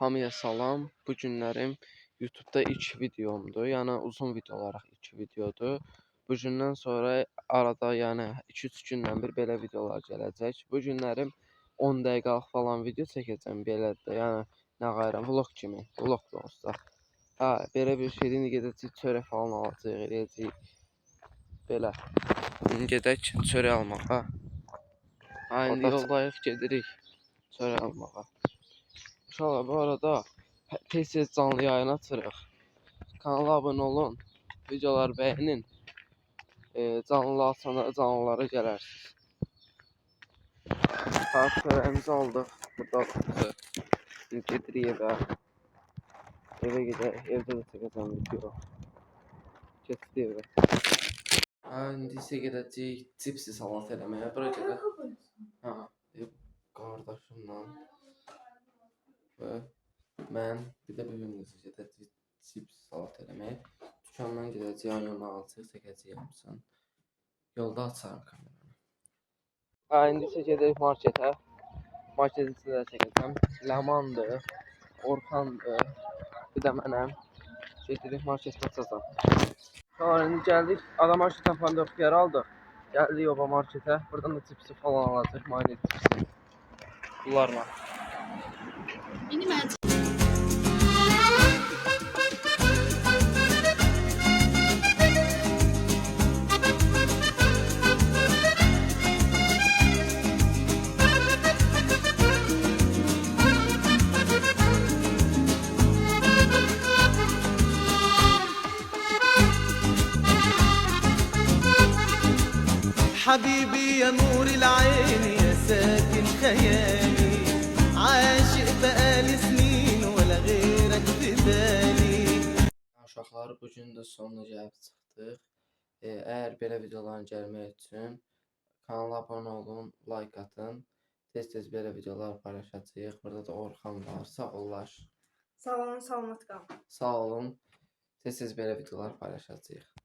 Hamıya salam. Bu günlərim YouTube'da ilk videomdur. Yəni uzun video olaraq ilk videodur. Bu gündən sonra arada yəni 2-3 gündən bir belə videolar gələcək. Bu günlərim 10 dəqiqəlik falan video çəkəcəm belə də. Yəni nə qayıram vlog kimi, vlog da olsa. Ha, belə bir şeydir. İndi gedəcəyik çörək falan alacağıq, eləyəcəyik. Belə. İndi gedək çörək almağa. Ha, indi yoldayıq, gedirik çörək almağa. İnşallah bu arada tez-tez canlı yayın açırıq. Kanala abunə olun, videoları bəyənin. Canlı açanda canlılara gələrsiniz. Çörəyimizi aldıq. Burada gedirik evə. Evə gedək, evdə də çəkəcəm video. Getdik evə. İndi isə gedəcəyik cipsi salat eləməyə. Bura gedək. Ha, qardaşımla və mən bir də bugün gedəcəyik cips salat eləməyə. Dükandan gedəcəyik, ayağımı alacaq, çəkəcəyik hamısını. Yolda açarım kameranı. İndi isə gedək marketə. Marketin içində çəkəcəm. Ləmandır, Orxandır, bir də mənəm. Gedirik marketə açacam. Sonra indi gəldik, adam market tapanda xiyar aldıq. Gəldik oba marketə. Buradan da cipsi falan alacaq, mayonez cipsi. Bunlarla. İndi mən حبيبي يا نور العين يا ساكن خيالي عاشق بقالي سنين ولا غيرك في بالي. Uşaqlar, bugün də sonuna gəlib çıxdıq. Əgər belə videoların gəlmək üçün kanala abunə olun, like atın. Tez-tez belə videolar paylaşacağıq. Burada da Orxan var. Sağ ollar. sağ olun, salamat qalın. Sağ olun. Tez-tez belə videolar paylaşacağıq.